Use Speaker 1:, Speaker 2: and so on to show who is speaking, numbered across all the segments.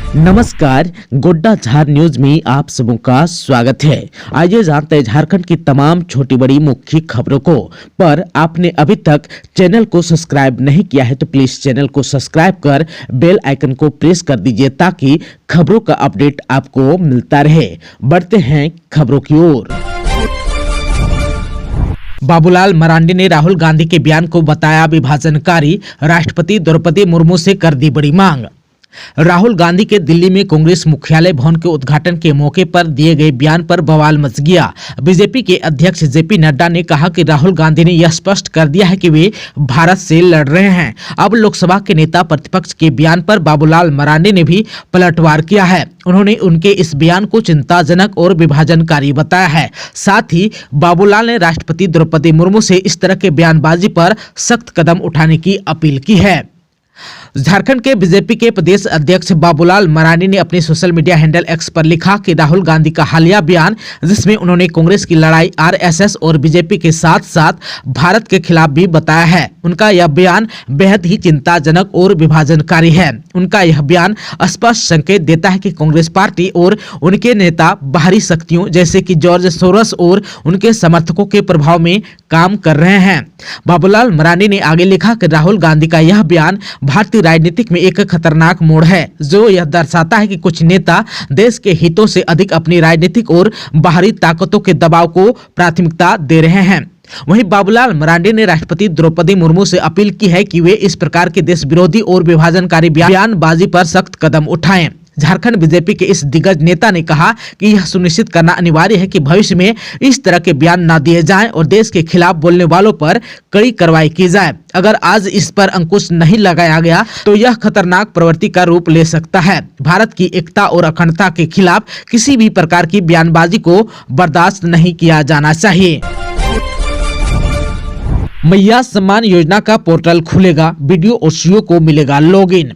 Speaker 1: नमस्कार, गोड्डा झार न्यूज में आप सबों का स्वागत है। आइए जानते हैं झारखंड की तमाम छोटी बड़ी मुख्य खबरों को। पर आपने अभी तक चैनल को सब्सक्राइब नहीं किया है तो प्लीज चैनल को सब्सक्राइब कर बेल आइकन को प्रेस कर दीजिए ताकि खबरों का अपडेट आपको मिलता रहे। बढ़ते हैं खबरों की ओर। बाबूलाल मरांडी ने राहुल गांधी के बयान को बताया विभाजनकारी। राष्ट्रपति द्रौपदी मुर्मू से कर दी बड़ी मांग। राहुल गांधी के दिल्ली में कांग्रेस मुख्यालय भवन के उद्घाटन के मौके पर दिए गए बयान पर बवाल मच गया। बीजेपी के अध्यक्ष जेपी नड्डा ने कहा कि राहुल गांधी ने यह स्पष्ट कर दिया है कि वे भारत से लड़ रहे हैं। अब लोकसभा के नेता प्रतिपक्ष के बयान पर बाबूलाल मरांडी ने भी पलटवार किया है। उन्होंने उनके इस बयान को चिंताजनक और विभाजनकारी बताया है। साथ ही बाबूलाल ने राष्ट्रपति द्रौपदी मुर्मू से इस तरह के बयानबाजी पर सख्त कदम उठाने की अपील की है। झारखंड के बीजेपी के प्रदेश अध्यक्ष बाबूलाल मरांडी ने अपने सोशल मीडिया हैंडल एक्स पर लिखा कि राहुल गांधी का हालिया बयान, जिसमें उन्होंने कांग्रेस की लड़ाई आरएसएस और बीजेपी के साथ साथ भारत के खिलाफ भी बताया है, उनका यह बयान बेहद ही चिंताजनक और विभाजनकारी है। उनका यह बयान स्पष्ट संकेत देता है कि कांग्रेस पार्टी और उनके नेता बाहरी शक्तियों जैसे कि जॉर्ज सोरोस और उनके समर्थकों के प्रभाव में काम कर रहे हैं। बाबूलाल मरांडी ने आगे लिखा कि राहुल गांधी का यह बयान भारतीय राजनीतिक में एक खतरनाक मोड़ है, जो यह दर्शाता है कि कुछ नेता देश के हितों से अधिक अपनी राजनीतिक और बाहरी ताकतों के दबाव को प्राथमिकता दे रहे हैं। वहीं बाबूलाल मरांडी ने राष्ट्रपति द्रौपदी मुर्मू से अपील की है कि वे इस प्रकार के देश विरोधी और विभाजनकारी बयानबाजी पर सख्त कदम उठाएं। झारखंड बीजेपी के इस दिग्गज नेता ने कहा कि यह सुनिश्चित करना अनिवार्य है कि भविष्य में इस तरह के बयान न दिए जाएं और देश के खिलाफ बोलने वालों पर कड़ी कार्रवाई की जाए। अगर आज इस पर अंकुश नहीं लगाया गया तो यह खतरनाक प्रवृत्ति का रूप ले सकता है। भारत की एकता और अखंडता के खिलाफ किसी भी प्रकार की बयानबाजी को बर्दाश्त नहीं किया जाना चाहिए। मैया सम्मान योजना का पोर्टल खुलेगा, बीडीओ और सीओ को मिलेगा लॉगिन।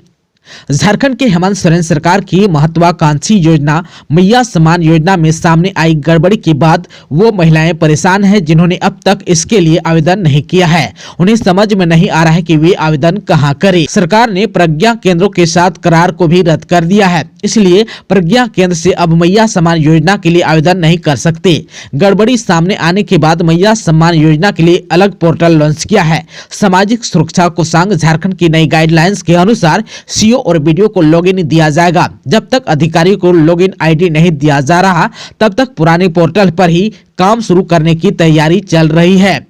Speaker 1: झारखंड के हेमंत सोरेन सरकार की महत्वाकांक्षी योजना मैया सम्मान योजना में सामने आई गड़बड़ी के बाद वो महिलाएं परेशान हैं जिन्होंने अब तक इसके लिए आवेदन नहीं किया है। उन्हें समझ में नहीं आ रहा है कि वे आवेदन कहां करें। सरकार ने प्रज्ञा केंद्रों के साथ करार को भी रद्द कर दिया है, इसलिए प्रज्ञा केंद्र से अब मैया सम्मान योजना के लिए आवेदन नहीं कर सकते। गड़बड़ी सामने आने के बाद मैया सम्मान योजना के लिए अलग पोर्टल लॉन्च किया है। सामाजिक सुरक्षा कोषांग झारखंड की नई गाइडलाइंस के अनुसार सीओ और बीडीओ को लॉगिन दिया जाएगा। जब तक अधिकारी को लॉगिन आईडी नहीं दिया जा रहा तब तक पुराने पोर्टल पर ही काम शुरू करने की तैयारी चल रही है।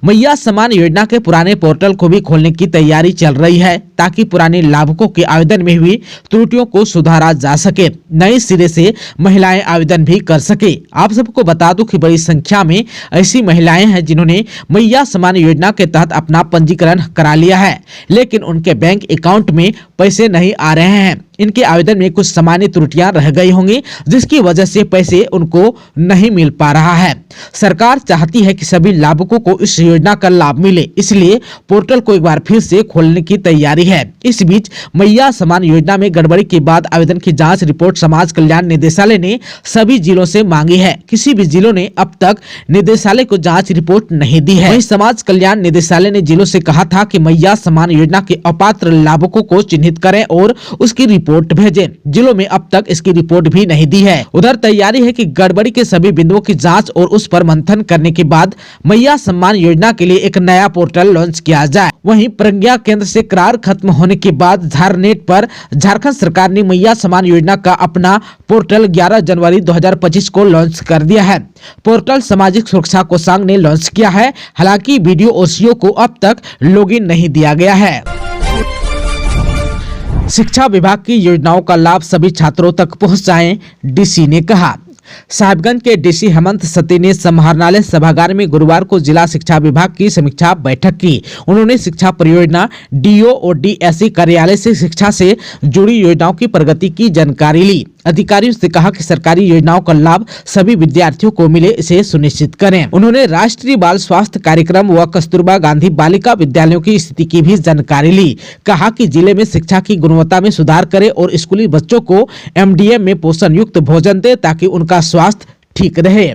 Speaker 1: मैया सम्मान योजना के पुराने पोर्टल को भी खोलने की तैयारी चल रही है ताकि पुराने लाभुकों के आवेदन में हुई त्रुटियों को सुधारा जा सके, नए सिरे से महिलाएं आवेदन भी कर सके। आप सबको बता दूं कि बड़ी संख्या में ऐसी महिलाएं हैं जिन्होंने मैया सम्मान योजना के तहत अपना पंजीकरण करा लिया है, लेकिन उनके बैंक अकाउंट में पैसे नहीं आ रहे हैं। इनके आवेदन में कुछ सामान्य त्रुटियां रह गई होंगी, जिसकी वजह से पैसे उनको नहीं मिल पा रहा है। सरकार चाहती है कि सभी लाभुकों को इस योजना का लाभ मिले, इसलिए पोर्टल को एक बार फिर से खोलने की तैयारी है। इस बीच मैया सम्मान योजना में गड़बड़ी के बाद आवेदन की जांच रिपोर्ट समाज कल्याण निदेशालय ने सभी जिलों से मांगी है। किसी भी जिलों ने अब तक निदेशालय को जांच रिपोर्ट नहीं दी है। वहीं समाज कल्याण निदेशालय ने जिलों से कहा था कि मैया सम्मान योजना के अपात्र लाभुकों को चिन्हित करें और उसकी रिपोर्ट भेजें। जिलों में अब तक इसकी रिपोर्ट भी नहीं दी है। उधर तैयारी है कि गड़बड़ी के सभी बिंदुओं की जांच और उस पर मंथन करने के बाद मैया सम्मान योजना के लिए एक नया पोर्टल लॉन्च किया जाए। वहीं प्रज्ञा केंद्र से करार खत्म होने के बाद झारनेट पर झारखंड सरकार ने मैया सम्मान योजना का अपना पोर्टल 11 जनवरी 2025 को लॉन्च कर दिया है। पोर्टल सामाजिक सुरक्षा कोषांग ने लॉन्च किया है। हालांकि बीडीओ और सीओ को अब तक लॉगिन नहीं दिया गया है। शिक्षा विभाग की योजनाओं का लाभ सभी छात्रों तक पहुंचाएं, डीसी ने कहा। साहिबगंज के डीसी हेमंत सती ने समाहरणालय सभागार में गुरुवार को जिला शिक्षा विभाग की समीक्षा बैठक की। उन्होंने शिक्षा परियोजना डीओ और डीएसई कार्यालय से शिक्षा से जुड़ी योजनाओं की प्रगति की जानकारी ली। अधिकारियों से कहा कि सरकारी योजनाओं का लाभ सभी विद्यार्थियों को मिले, इसे सुनिश्चित करें। उन्होंने राष्ट्रीय बाल स्वास्थ्य कार्यक्रम व कस्तूरबा गांधी बालिका विद्यालयों की स्थिति की भी जानकारी ली। कहा कि जिले में शिक्षा की गुणवत्ता में सुधार करें और स्कूली बच्चों को एमडीएम में पोषण युक्त भोजन दे ताकि उनका स्वास्थ्य ठीक रहे।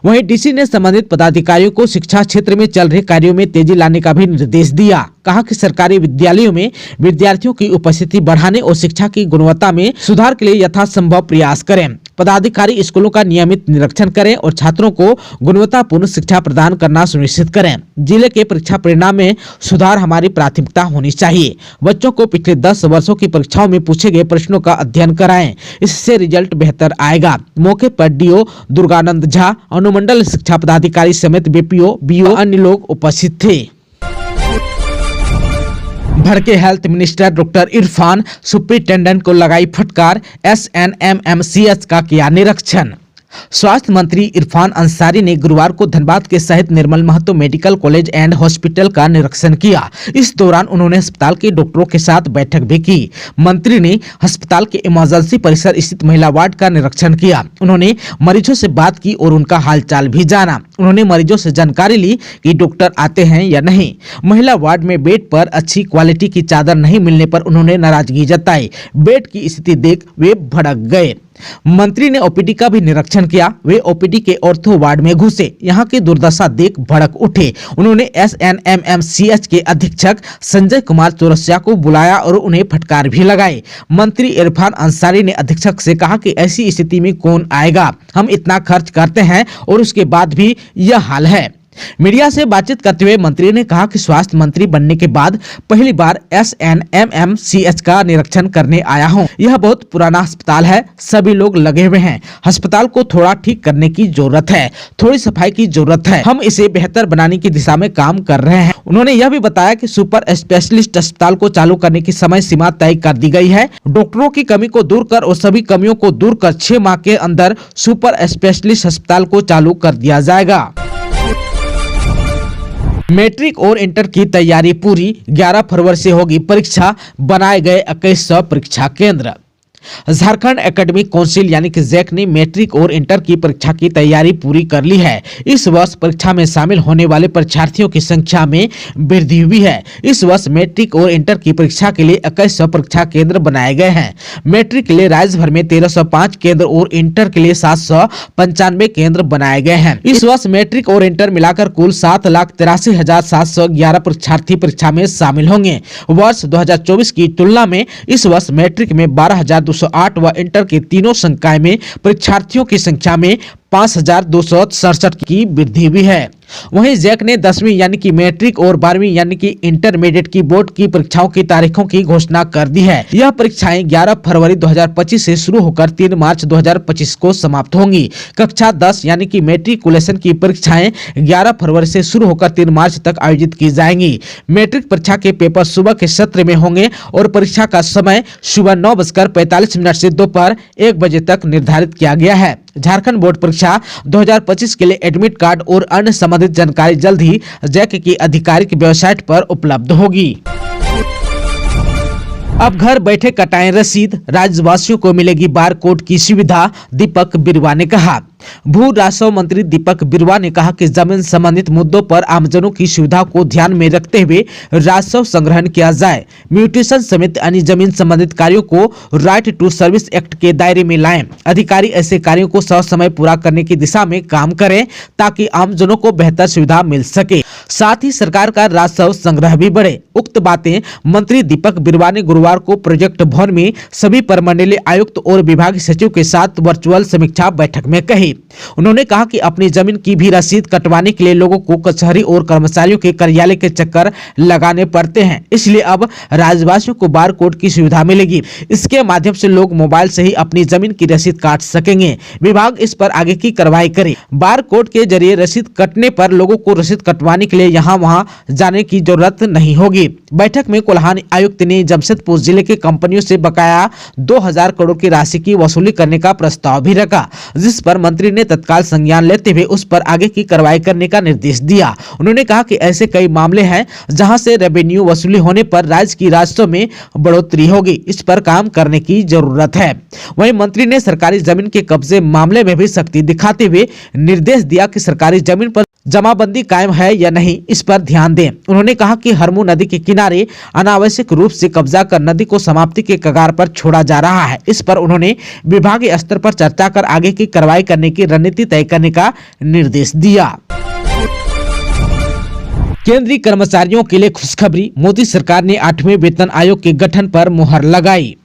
Speaker 1: वहीं डीसी ने संबंधित पदाधिकारियों को शिक्षा क्षेत्र में चल रहे कार्यों में तेजी लाने का भी निर्देश दिया। कहा कि सरकारी विद्यालयों में विद्यार्थियों की उपस्थिति बढ़ाने और शिक्षा की गुणवत्ता में सुधार के लिए यथासंभव प्रयास करें। पदाधिकारी स्कूलों का नियमित निरीक्षण करें और छात्रों को गुणवत्तापूर्ण शिक्षा प्रदान करना सुनिश्चित करें। जिले के परीक्षा परिणाम में सुधार हमारी प्राथमिकता होनी चाहिए। बच्चों को पिछले 10 वर्षों की परीक्षाओं में पूछे गए प्रश्नों का अध्ययन कराएं, इससे रिजल्ट बेहतर आएगा। मौके पर डीओ दुर्गानंद झा, अनुमंडल शिक्षा पदाधिकारी समेत बीपीओ, बीओ अन्य लोग उपस्थित थे। भड़के health minister doctor Irfan, superintendent को लगाई फटकार, SNMMCH का किया निरीक्षण। स्वास्थ्य मंत्री इरफान अंसारी ने गुरुवार को धनबाद के Shaheed Nirmal Mahato medical college and hospital का निरीक्षण किया। इस दौरान उन्होंने अस्पताल के डॉक्टरों के साथ बैठक भी की। मंत्री ने अस्पताल के इमरजेंसी परिसर स्थित महिला वार्ड का निरीक्षण किया। उन्होंने मरीजों से बात की और उनका हालचाल भी जाना। उन्होंने मरीजों से जानकारी ली कि डॉक्टर आते हैं या नहीं। महिला वार्ड में बेड पर अच्छी क्वालिटी की चादर नहीं मिलने पर उन्होंने नाराजगी जताई। बेड की स्थिति देख वे भड़क गए। मंत्री ने ओपीडी का भी निरीक्षण किया। वे ओपीडी के ऑर्थो वार्ड में घुसे। यहां की दुर्दशा देख भड़क उठे। उन्होंने SNMMCH के अधीक्षक संजय कुमार चौरसिया को बुलाया और उन्हें फटकार भी लगाई। मंत्री इरफान अंसारी ने अधीक्षक से कहा कि ऐसी स्थिति में कौन आएगा, हम इतना खर्च करते हैं और उसके बाद भी यह हाल है। मीडिया से बातचीत करते हुए मंत्री ने कहा कि स्वास्थ्य मंत्री बनने के बाद पहली बार SNMMCH का निरीक्षण करने आया हूं। यह बहुत पुराना अस्पताल है, सभी लोग लगे हुए हैं। अस्पताल को थोड़ा ठीक करने की जरूरत है, थोड़ी सफाई की जरूरत है। हम इसे बेहतर बनाने की दिशा में काम कर रहे हैं। उन्होंने यह भी बताया कि सुपर स्पेशलिस्ट अस्पताल को चालू करने की समय सीमा तय कर दी गई है। डॉक्टरों की कमी को दूर कर और सभी कमियों को दूर कर 6 माह के अंदर सुपर स्पेशलिस्ट अस्पताल को चालू कर दिया जाएगा। मैट्रिक और इंटर की तैयारी पूरी, 11 फरवरी से होगी परीक्षा, बनाए गए 2100 परीक्षा केंद्र। झारखंड एकेडमिक काउंसिल यानी कि जैक ने मैट्रिक और इंटर की परीक्षा की तैयारी पूरी कर ली है। इस वर्ष परीक्षा में शामिल होने वाले परीक्षार्थियों की संख्या में वृद्धि हुई है। इस वर्ष मैट्रिक और इंटर की परीक्षा के लिए 2100 परीक्षा केंद्र बनाए गए हैं। मैट्रिक के लिए राज्य भर में 1305 केंद्र और इंटर के लिए 795 केंद्र बनाए गए हैं। इस वर्ष मैट्रिक और इंटर मिलाकर कुल 7,83,711 परीक्षार्थी परीक्षा में शामिल होंगे। वर्ष 2024 की तुलना में इस वर्ष मैट्रिक में 12,208 व इंटर के तीनों संकाय में परीक्षार्थियों की संख्या में 5,267 की वृद्धि हुई है। वहीं जैक ने 10वीं यानी कि मैट्रिक और 12वीं यानी कि इंटरमीडिएट की बोर्ड की परीक्षाओं की तारीखों की घोषणा कर दी है। यह परीक्षाएं 11 फरवरी 2025 से शुरू होकर 3 मार्च 2025 को समाप्त होंगी। कक्षा 10 यानी कि मैट्रिकुलेशन की परीक्षाएं 11 फरवरी से शुरू होकर 3 मार्च तक आयोजित की जाएंगी। मैट्रिक परीक्षा के पेपर सुबह के सत्र में होंगे और परीक्षा का समय सुबह 9:45 से दोपहर 1 बजे तक निर्धारित किया गया है। झारखंड बोर्ड परीक्षा 2025 के लिए एडमिट कार्ड और अन्य संबंधित जानकारी जल्द ही जैक की आधिकारिक वेबसाइट पर उपलब्ध होगी। अब घर बैठे कटाएं रसीद, राज्यवासियों को मिलेगी बार कोड की सुविधा, दीपक बिरुवा ने कहा। भू राजस्व मंत्री दीपक बिरुवा ने कहा कि जमीन संबंधित मुद्दों पर आमजनों की सुविधा को ध्यान में रखते हुए राजस्व संग्रहण किया जाए। म्यूटेशन समेत अन्य जमीन संबंधित कार्यों को राइट टू सर्विस एक्ट के दायरे में लाएं। अधिकारी ऐसे कार्यों को ससमय पूरा करने की दिशा में काम करें ताकि आमजनों को बेहतर सुविधा मिल सके, साथ ही सरकार का राजस्व संग्रह भी बढ़े। उक्त बातें मंत्री दीपक बिरुवा ने गुरुवार को प्रोजेक्ट भवन में सभी प्रमंडलीय आयुक्त और विभागीय सचिव के साथ वर्चुअल समीक्षा बैठक में कही। उन्होंने कहा कि अपनी जमीन की भी रसीद कटवाने के लिए लोगों को कचहरी और कर्मचारियों के कार्यालय के चक्कर लगाने पड़ते हैं, इसलिए अब राज्यवासियों को बार कोड की सुविधा मिलेगी। इसके माध्यम से लोग मोबाइल से ही अपनी जमीन की रसीद काट सकेंगे। विभाग इस पर आगे की कार्रवाई करे। बार कोड के जरिए रसीद कटने पर लोगों को रसीद कटवाने के लिए यहाँ वहाँ जाने की जरूरत नहीं होगी। बैठक में कोल्हान आयुक्त ने जमशेदपुर जिले के कंपनियों से बकाया 2000 करोड़ की राशि की वसूली करने का प्रस्ताव भी रखा, जिस पर मंत्री ने तत्काल संज्ञान लेते हुए उस पर आगे की कार्रवाई करने का निर्देश दिया। उन्होंने कहा कि ऐसे कई मामले हैं जहां से रेवेन्यू वसूली होने पर राज्य की राजस्व में बढ़ोतरी होगी, इस पर काम करने की जरूरत है। वहीं मंत्री ने सरकारी जमीन के कब्जे मामले में भी सख्ती दिखाते हुए निर्देश दिया कि सरकारी जमीन पर जमाबंदी कायम है या नहीं, इस पर ध्यान दें। उन्होंने कहा कि हरमू नदी के किनारे अनावश्यक रूप से कब्जा कर नदी को समाप्ति के कगार पर छोड़ा जा रहा है। इस पर उन्होंने विभागीय स्तर पर चर्चा कर आगे की कार्रवाई करने की रणनीति तय करने का निर्देश दिया। केंद्रीय कर्मचारियों के लिए खुशखबरी, मोदी सरकार ने 8वें वेतन आयोग के गठन पर मुहर लगाई।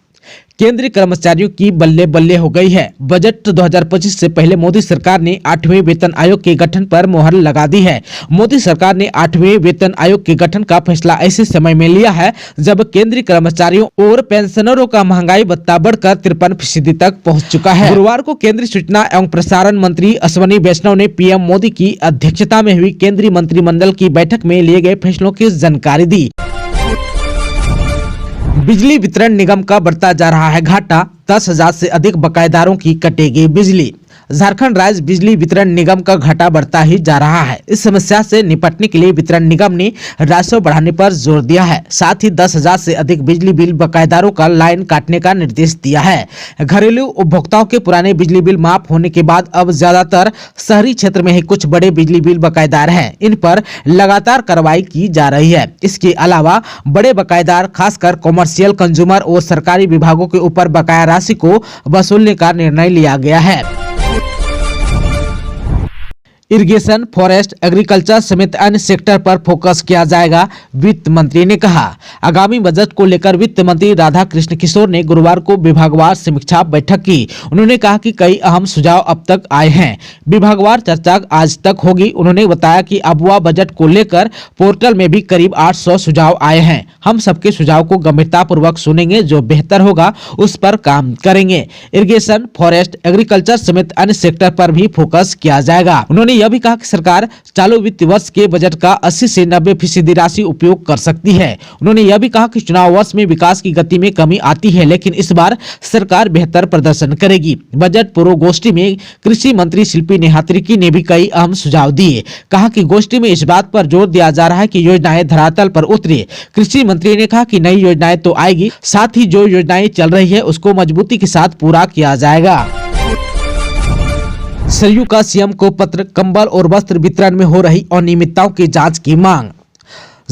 Speaker 1: केंद्रीय कर्मचारियों की बल्ले बल्ले हो गई है। बजट 2025 से पहले मोदी सरकार ने 8वें वेतन आयोग के गठन पर मुहर लगा दी है। मोदी सरकार ने 8वें वेतन आयोग के गठन का फैसला ऐसे समय में लिया है जब केंद्रीय कर्मचारियों और पेंशनरों का महंगाई भत्ता बढ़कर 53% तक पहुंच चुका है। गुरुवार को केंद्रीय सूचना एवं प्रसारण मंत्री अश्विनी वैष्णव ने पीएम मोदी की अध्यक्षता में हुई केंद्रीय मंत्रिमंडल की बैठक में लिए गए फैसलों की जानकारी दी। बिजली वितरण निगम का बढ़ता जा रहा है घाटा, 10,000 से अधिक बकायेदारों की कटेगी बिजली। झारखंड राज्य बिजली वितरण निगम का घाटा बढ़ता ही जा रहा है। इस समस्या से निपटने के लिए वितरण निगम ने राजस्व बढ़ाने पर जोर दिया है। साथ ही 10,000 से अधिक बिजली बिल बकायेदारों का लाइन काटने का निर्देश दिया है। घरेलू उपभोक्ताओं के पुराने बिजली बिल माफ होने के बाद अब ज्यादातर शहरी क्षेत्र में ही कुछ बड़े बिजली बिल बकायेदार हैं। इन पर लगातार कार्रवाई की जा रही है। इसके अलावा बड़े बकायेदार खासकर कॉमर्शियल, कंज्यूमर और सरकारी विभागों के ऊपर बकाया राशि को वसूलने का निर्णय लिया गया है। इरिगेशन, फॉरेस्ट, एग्रीकल्चर समेत अन्य सेक्टर पर फोकस किया जाएगा, वित्त मंत्री ने कहा। आगामी बजट को लेकर वित्त मंत्री राधा कृष्ण किशोर ने गुरुवार को विभागवार समीक्षा बैठक की। उन्होंने कहा कि कई अहम सुझाव अब तक आए हैं। विभागवार चर्चा आज तक होगी। उन्होंने बताया कि अबुआ बजट को लेकर पोर्टल में भी करीब 800 सुझाव आए हैं। हम सबके सुझाव को गंभीरता पूर्वक सुनेंगे, जो बेहतर होगा उस पर काम करेंगे। इरिगेशन, फॉरेस्ट, एग्रीकल्चर समेत अन्य सेक्टर पर भी फोकस किया जाएगा। उन्होंने यह भी कहा कि सरकार चालू वित्त वर्ष के बजट का 80 से 90% राशि उपयोग कर सकती है। उन्होंने यह भी कहा कि चुनाव वर्ष में विकास की गति में कमी आती है, लेकिन इस बार सरकार बेहतर प्रदर्शन करेगी। बजट पूर्व गोष्ठी में कृषि मंत्री शिल्पी नेहात्रिकी ने भी कई अहम सुझाव दिए। कहा कि गोष्ठी में इस बात पर जोर दिया जा रहा है कि योजनाएं धरातल पर उतरे। कृषि मंत्री ने कहा कि नई योजनाएं तो आएगी, साथ ही जो योजनाएं चल रही है उसको मजबूती के साथ पूरा किया जाएगा। सरयू का सीएम को पत्र, कंबल और वस्त्र वितरण में हो रही अनियमितताओं की जांच की मांग।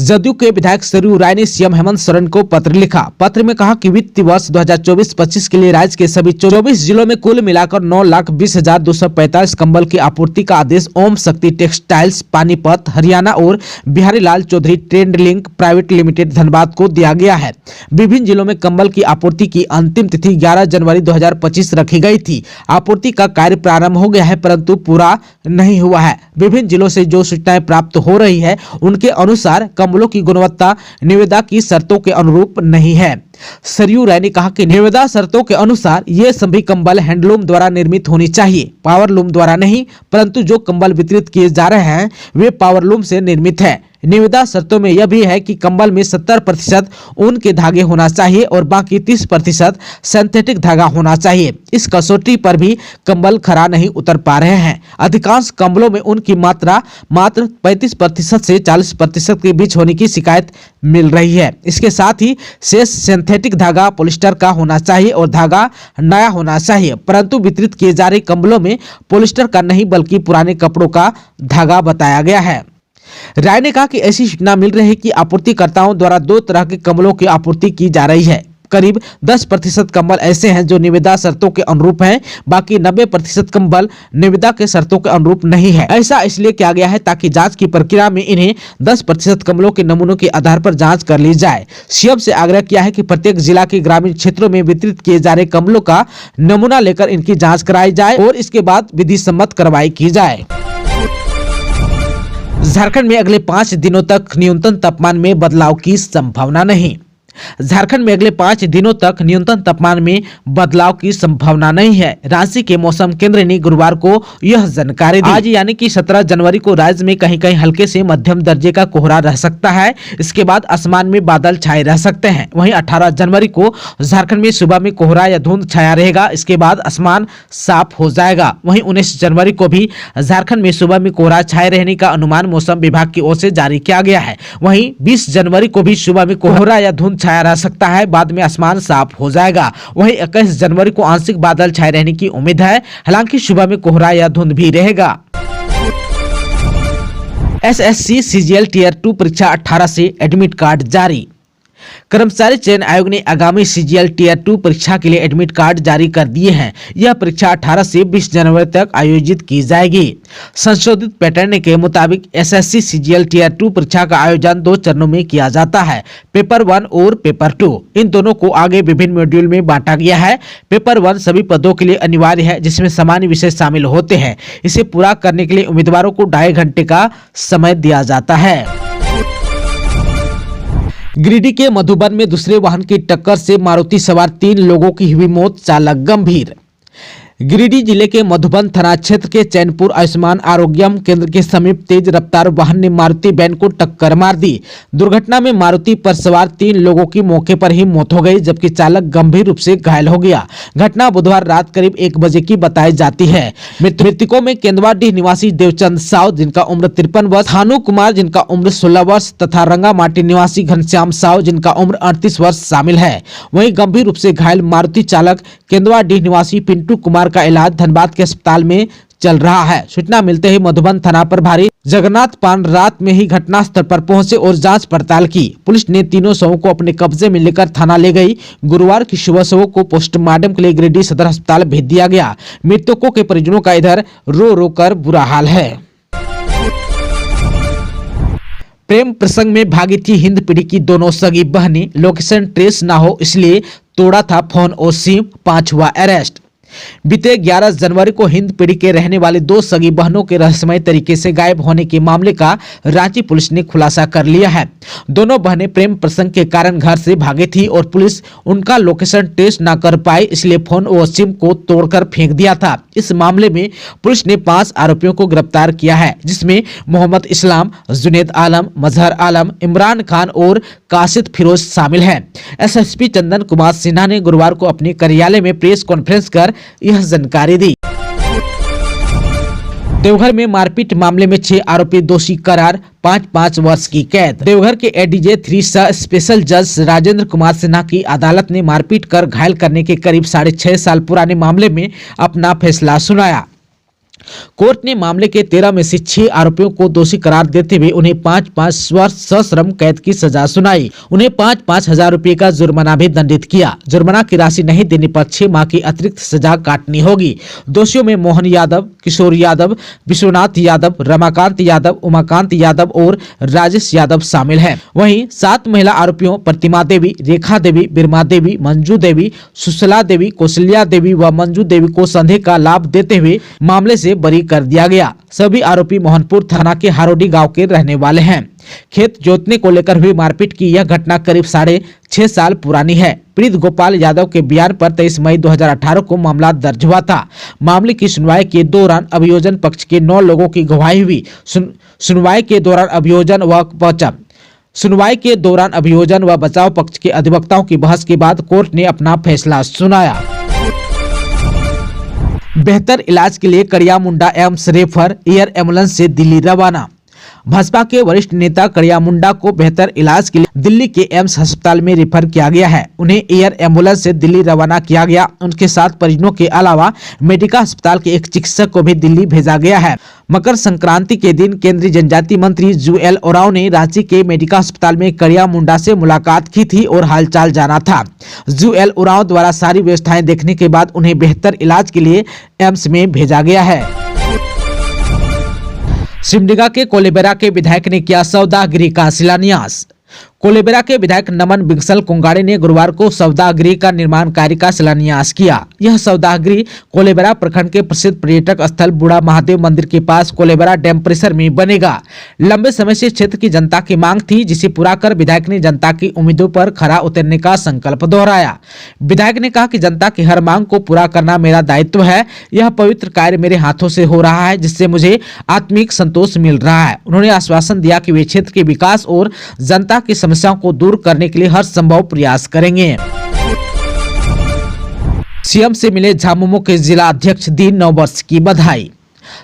Speaker 1: जदयू के विधायक सरयू राय ने सीएम हेमंत सोरेन को पत्र लिखा। पत्र में कहा कि वित्तीय वर्ष 2024-25 के लिए राज्य के सभी 24 जिलों में कुल मिलाकर 9,20,245 कंबल की आपूर्ति का आदेश ओम शक्ति टेक्सटाइल्स पानीपत, हरियाणा और Bihari Lal Chaudhary trend link private limited Dhanbad को दिया गया है। विभिन्न जिलों में कंबल की आपूर्ति की अंतिम तिथि 11 जनवरी 2025 रखी गई थी। आपूर्ति का कार्य प्रारंभ हो गया है, परंतु पूरा नहीं हुआ है। विभिन्न जिलों से जो सूचनाएं प्राप्त हो रही है उनके अनुसार कंबलों की गुणवत्ता निविदा की शर्तों के अनुरूप नहीं है। सरयू राय ने कहा कि निविदा शर्तों के अनुसार ये सभी कंबल हैंडलूम द्वारा निर्मित होनी चाहिए, पावरलूम द्वारा नहीं। परंतु जो कंबल वितरित किए जा रहे हैं वे पावरलूम से निर्मित है। निविदा शर्तों में यह भी है कि कंबल में 70% ऊन के धागे होना चाहिए और बाकी 30% सिंथेटिक धागा होना चाहिए। इस कसौटी पर भी कंबल खरा नहीं उतर पा रहे हैं। अधिकांश कंबलों में ऊन की मात्रा मात्र 35% से 40% के बीच होने की शिकायत मिल रही है। इसके साथ ही शेष सिंथेटिक धागा पॉलिस्टर का होना चाहिए और धागा नया होना चाहिए। परंतु वितरित किए जा रहे कंबलों में पॉलिस्टर का नहीं बल्कि पुराने कपड़ों का धागा बताया गया है। राय ने कहा कि ऐसी सूचना मिल रही है कि आपूर्तिकर्ताओं द्वारा 2 तरह के कंबलों की आपूर्ति की जा रही है। करीब 10% कंबल ऐसे हैं जो निविदा शर्तों के अनुरूप हैं, बाकी 90% कंबल निविदा के शर्तों के अनुरूप नहीं है। ऐसा इसलिए किया गया है ताकि जांच की प्रक्रिया में इन्हें 10% कंबलों के नमूनों के आधार पर जांच कर ली जाए। सीएम से आग्रह किया है कि प्रत्येक जिला के ग्रामीण क्षेत्रों में वितरित किए जा रहे कंबलों का नमूना लेकर इनकी जाँच कराई जाए और इसके बाद विधि सम्मत कार्रवाई की जाए। झारखंड में अगले 5 दिनों तक न्यूनतम तापमान में बदलाव की संभावना नहीं। झारखंड में अगले 5 दिनों तक न्यूनतम तापमान में बदलाव की संभावना नहीं है। रांची के मौसम केंद्र ने गुरुवार को यह जानकारी दी। आज यानी कि 17 जनवरी को राज्य में कहीं कहीं हल्के से मध्यम दर्जे का कोहरा रह सकता है। इसके बाद आसमान में बादल छाए रह सकते हैं। वहीं 18 जनवरी को झारखंड में सुबह में कोहरा या धुंध छाया रहेगा। इसके बाद आसमान साफ हो जाएगा। वहीं 19 जनवरी को भी झारखंड में सुबह में कोहरा छाए रहने का अनुमान मौसम विभाग की ओर से जारी किया गया है। वहीं 20 जनवरी को भी सुबह में कोहरा या धुंध छाया रह सकता है, बाद में आसमान साफ हो जाएगा। वहीं 21 जनवरी को आंशिक बादल छाए रहने की उम्मीद है, हालांकि सुबह में कोहरा या धुंध भी रहेगा। एसएससी सीजीएल टियर 2 परीक्षा 18 से एडमिट कार्ड जारी। कर्मचारी चयन आयोग ने आगामी सीजीएल टियर 2 परीक्षा के लिए एडमिट कार्ड जारी कर दिए हैं। यह परीक्षा 18 से 20 जनवरी तक आयोजित की जाएगी। संशोधित पैटर्न के मुताबिक एसएससी सीजीएल टियर 2 परीक्षा का आयोजन 2 चरणों में किया जाता है, पेपर 1 और पेपर 2। इन दोनों को आगे विभिन्न मॉड्यूल में बांटा गया है। पेपर 1 सभी पदों के लिए अनिवार्य है, जिसमें सामान्य विषय शामिल होते हैं। इसे पूरा करने के लिए उम्मीदवारों को 2.5 घंटे का समय दिया जाता है। गिरिडीह के मधुबन में दूसरे वाहन की टक्कर से मारुति सवार 3 लोगों की हुई मौत, चालक गंभीर। गिरिडीह जिले के मधुबन थाना क्षेत्र के चैनपुर आयुष्मान आरोग्यम केंद्र के समीप तेज रफ्तार वाहन ने मारुति वैन को टक्कर मार दी। दुर्घटना में मारुति पर सवार 3 लोगों की मौके पर ही मौत हो गई, जबकि चालक गंभीर रूप से घायल हो गया। घटना बुधवार रात करीब 1 बजे की बताई जाती है। मृतकों में केंदवाडीह निवासी देवचंद साव जिनका उम्र 53 वर्ष, थानू कुमार जिनका उम्र 16 वर्ष तथा रंगामाटी निवासी घनश्याम साव जिनका उम्र 38 वर्ष शामिल है। वहीं गंभीर रूप से घायल मारुति चालक केंदवाडीह निवासी पिंटू कुमार का इलाज धनबाद के अस्पताल में चल रहा है। सूचना मिलते ही मधुबन थाना प्रभारी जगन्नाथ पान रात में ही घटना स्थल पर पहुंचे और जांच पड़ताल की। पुलिस ने तीनों शवों को अपने कब्जे में लेकर थाना ले गई। गुरुवार की सुबह शवों को पोस्टमार्टम के लिए गिरिडीह सदर अस्पताल भेज दिया गया। मृतकों के परिजनों का इधर रो रो कर बुरा हाल है। प्रेम प्रसंग में भागी थी हिंद पीढ़ी की दोनों सगी बहनें, लोकेशन ट्रेस ना हो इसलिए तोड़ा था फोन और सिम, 5 हुआ अरेस्ट। बीते 11 जनवरी को हिंद पीढ़ी के रहने वाली 2 सगी बहनों के रहस्यमय तरीके से गायब होने के मामले का रांची पुलिस ने खुलासा कर लिया है। दोनों बहनें प्रेम प्रसंग के कारण घर से भागी थी और पुलिस उनका लोकेशन टेस्ट न कर पाई, इसलिए फोन और सिम को तोड़कर फेंक दिया था। इस मामले में पुलिस ने 5 आरोपियों को गिरफ्तार किया है, जिसमें मोहम्मद इस्लाम, जुनेद आलम, मजहर आलम, इमरान खान और कासिद फिरोज शामिल हैं। एसएसपी चंदन कुमार सिन्हा ने गुरुवार को अपने कार्यालय में प्रेस कॉन्फ्रेंस कर यह जानकारी दी। देवघर में मारपीट मामले में 6 आरोपी दोषी करार, 5-5 वर्ष की कैद। देवघर के एडीजे 3 स्पेशल जज राजेंद्र कुमार सिन्हा की अदालत ने मारपीट कर घायल करने के करीब 6.5 साल पुराने मामले में अपना फैसला सुनाया। कोर्ट ने मामले के 13 में से 6 आरोपियों को दोषी करार देते हुए उन्हें 5-5 वर्ष सश्रम कैद की सजा सुनाई। उन्हें 5-5 हजार रुपए का जुर्माना भी दंडित किया। जुर्माना की राशि नहीं देने पर 6 माह की अतिरिक्त सजा काटनी होगी। दोषियों में मोहन यादव, किशोर यादव, विश्वनाथ यादव, रमाकांत यादव, उमाकांत यादव और राजेश यादव शामिल हैं। वहीं 7 महिला आरोपियों प्रतिमा देवी, रेखा देवी, बिरमा देवी, मंजू देवी, सुशला देवी, कौशल्या देवी व मंजू देवी को संदेह का लाभ देते हुए मामले से बरी कर दिया गया। सभी आरोपी मोहनपुर थाना के हारोडी गांव के रहने वाले हैं। खेत जोतने को लेकर हुई मारपीट की यह घटना करीब 6.5 साल पुरानी है। पीड़ित गोपाल यादव के बयान पर 23 मई 2018 को मामला दर्ज हुआ था। मामले की सुनवाई के दौरान अभियोजन पक्ष के 9 लोगों की गवाही हुई। सुनवाई के दौरान अभियोजन व बचाव पक्ष के अधिवक्ताओं की बहस के बाद कोर्ट ने अपना फैसला सुनाया। बेहतर इलाज के लिए Kariya Munda AIIMS refer, air ambulance से दिल्ली रवाना। भाजपा के वरिष्ठ नेता कड़िया मुंडा को बेहतर इलाज के लिए दिल्ली के एम्स अस्पताल में रेफर किया गया है। उन्हें एयर एम्बुलेंस से दिल्ली रवाना किया गया। उनके साथ परिजनों के अलावा मेडिका अस्पताल के एक चिकित्सक को भी दिल्ली भेजा गया है। मकर संक्रांति के दिन केंद्रीय जनजातीय मंत्री जुएल ओरांव ने रांची के मेडिका अस्पताल में कड़िया मुंडा से मुलाकात की थी और हालचाल जाना था। जुएल ओरांव द्वारा सारी व्यवस्थाएं देखने के बाद उन्हें बेहतर इलाज के लिए एम्स में भेजा गया है। सिमडेगा के कोलेबेरा के विधायक ने किया सौदागृह का शिलान्यास। कोलेबेरा के विधायक नमन बिंसल कुंगाड़े ने गुरुवार को सौदागृह का निर्माण कार्य का शिलान्यास किया। यह सौदागृह कोलेबेरा प्रखंड के प्रसिद्ध पर्यटक स्थल बूढ़ा महादेव मंदिर के पास कोलेबेरा डैम परिसर में बनेगा। लंबे समय से क्षेत्र की जनता की मांग थी, जिसे पूरा कर विधायक ने जनता की उम्मीदों पर खरा उतरने का संकल्प दोहराया। विधायक ने कहा कि जनता की हर मांग को पूरा करना मेरा दायित्व है। यह पवित्र कार्य मेरे हाथों से हो रहा है, जिससे मुझे आत्मिक संतोष मिल रहा है। उन्होंने आश्वासन दिया कि वे क्षेत्र के विकास और जनता की समस्याओं को दूर करने के लिए हर संभव प्रयास करेंगे। सीएम से मिले झामुमो के जिला अध्यक्ष दी 9 वर्ष की बधाई।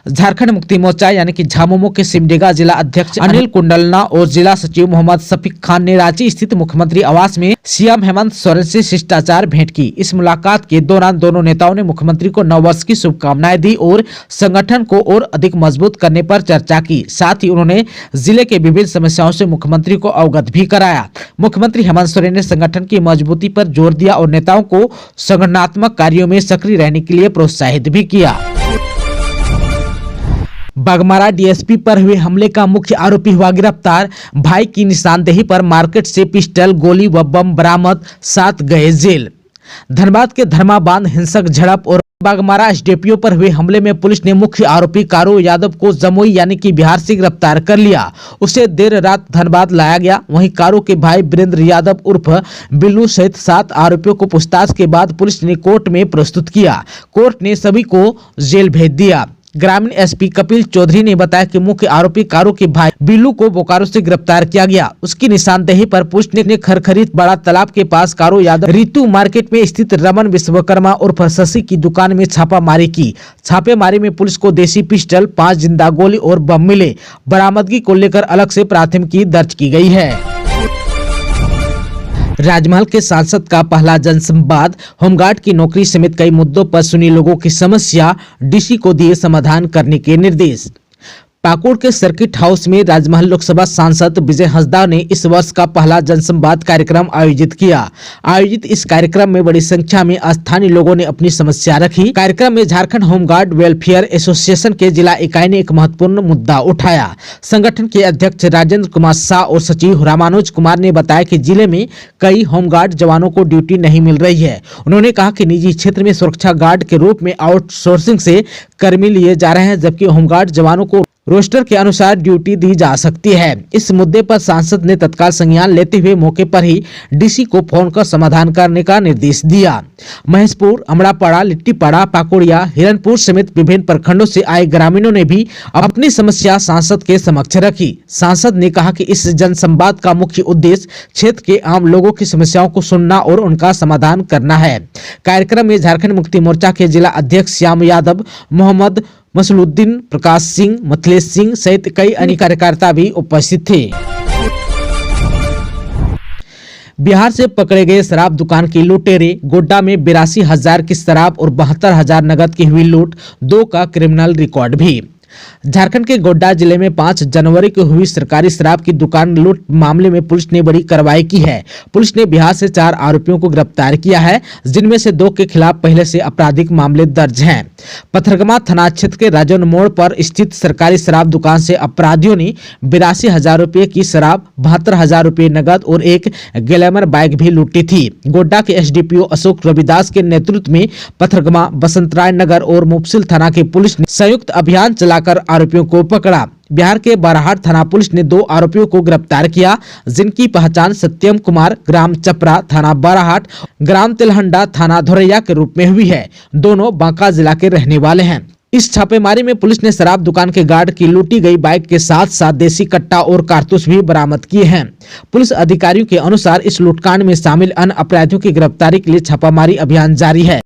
Speaker 1: झारखंड मुक्ति मोर्चा यानी कि झामुमो के सिमडेगा जिला अध्यक्ष अनिल कुंडलना और जिला सचिव मोहम्मद शफीक खान ने रांची स्थित मुख्यमंत्री आवास में सीएम हेमंत सोरेन से शिष्टाचार भेंट की। इस मुलाकात के दौरान दोनों नेताओं ने मुख्यमंत्री को नववर्ष की शुभकामनाएं दी और संगठन को और अधिक मजबूत करने पर चर्चा की। साथ ही उन्होंने जिले के विभिन्न समस्याओं से मुख्यमंत्री को अवगत भी कराया। मुख्यमंत्री हेमंत सोरेन ने संगठन की मजबूती पर जोर दिया और नेताओं को संगठनात्मक कार्यों में सक्रिय रहने के लिए प्रोत्साहित भी किया। बाघमारा डीएसपी पर हुए हमले का मुख्य आरोपी हुआ गिरफ्तार। भाई की निशानदेही पर मार्केट से पिस्टल, गोली व बम बरामद, 7 गए जेल। धनबाद के धर्मा बांध हिंसक झड़प और बाघमारा एसडीपीओ पर हुए हमले में पुलिस ने मुख्य आरोपी कारो यादव को जमुई यानी कि बिहार से गिरफ्तार कर लिया। उसे देर रात धनबाद लाया गया। वहीं कारो के भाई वीरेंद्र यादव उर्फ बिल्लू सहित 7 आरोपियों को पूछताछ के बाद पुलिस ने कोर्ट में प्रस्तुत किया। कोर्ट ने सभी को जेल भेज दिया। ग्रामीण एसपी कपिल चौधरी ने बताया कि मुख्य आरोपी कारो के भाई बिल्लू को बोकारो से गिरफ्तार किया गया। उसकी निशानदेही पर पुलिस ने खरखरीद बड़ा तालाब के पास कारो यादव ऋतु मार्केट में स्थित रमन विश्वकर्मा उर्फ शशि की दुकान में छापामारी की। छापेमारी में पुलिस को देसी पिस्टल, 5 जिंदा गोली और बम मिले। बरामदगी को लेकर अलग से प्राथमिकी दर्ज की गई है। राजमहल के सांसद का पहला जनसंवाद, होमगार्ड की नौकरी समेत कई मुद्दों पर सुनी लोगों की समस्या, डीसी को दिए समाधान करने के निर्देश। पाकुड़ के सर्किट हाउस में राजमहल लोकसभा सांसद विजय हंसदा ने इस वर्ष का पहला जनसंवाद कार्यक्रम आयोजित किया। आयोजित इस कार्यक्रम में बड़ी संख्या में स्थानीय लोगों ने अपनी समस्या रखी। कार्यक्रम में झारखंड होमगार्ड वेलफेयर एसोसिएशन के जिला इकाई ने एक महत्वपूर्ण मुद्दा उठाया। संगठन के अध्यक्ष राजेंद्र कुमार शाह और सचिव रामानुज कुमार ने बताया कि जिले में कई होमगार्ड जवानों को ड्यूटी नहीं मिल रही है। उन्होंने कहा कि निजी क्षेत्र में सुरक्षा गार्ड के रूप में आउटसोर्सिंग से कर्मी लिए जा रहे हैं, जबकि होमगार्ड जवानों को रोस्टर के अनुसार ड्यूटी दी जा सकती है। इस मुद्दे पर सांसद ने तत्काल संज्ञान लेते हुए मौके पर ही डीसी को फोन कर समाधान करने का निर्देश दिया। महेशपुर, अमड़ापाड़ा, लिट्टीपाड़ा, पाकुड़िया, हिरनपुर समेत विभिन्न प्रखंडों से आए ग्रामीणों ने भी अपनी समस्या सांसद के समक्ष रखी। सांसद ने कहा कि इस जनसंवाद का मुख्य उद्देश्य क्षेत्र के आम लोगों की समस्याओं को सुनना और उनका समाधान करना है। कार्यक्रम में झारखंड मुक्ति मोर्चा के जिला अध्यक्ष श्याम यादव, मोहम्मद मसलुद्दीन, प्रकाश सिंह, मथलेश सिंह सहित कई अन्य कार्यकर्ता भी उपस्थित थे। बिहार से पकड़े गए शराब दुकान के लुटेरे, गोड्डा में 82,000 की शराब और 72,000 नगद की हुई लूट, 2 का क्रिमिनल रिकॉर्ड भी। झारखंड के गोड्डा जिले में 5 जनवरी को हुई सरकारी शराब की दुकान लूट मामले में पुलिस ने बड़ी कार्रवाई की है। पुलिस ने बिहार से 4 आरोपियों को गिरफ्तार किया है, जिनमें से 2 के खिलाफ पहले से आपराधिक मामले दर्ज हैं। पथरगमा थाना क्षेत्र के राजन मोड़ पर स्थित सरकारी शराब दुकान से अपराधियों ने 82,000 रुपए की शराब, 72,000 रुपए नगद और एक ग्लैमर बाइक भी लूटी थी। गोड्डा के एसडीपीओ अशोक रविदास के नेतृत्व में पथरगमा, बसंतराय नगर और मुफस्सिल थाना की पुलिस ने संयुक्त अभियान चलाकर आरोपियों को पकड़ा। बिहार के बाराहाट थाना पुलिस ने 2 आरोपियों को गिरफ्तार किया, जिनकी पहचान सत्यम कुमार, ग्राम चपरा, थाना बाराहाट, ग्राम तिलहंडा, थाना धोरैया के रूप में हुई है। दोनों बांका जिला के रहने वाले हैं। इस छापेमारी में पुलिस ने शराब दुकान के गार्ड की लूटी गई बाइक के साथ साथ देसी कट्टा और कारतूस भी बरामद किए हैं। पुलिस अधिकारियों के अनुसार इस लूटकांड में शामिल अन्य अपराधियों की गिरफ्तारी के लिए छापामारी अभियान जारी है।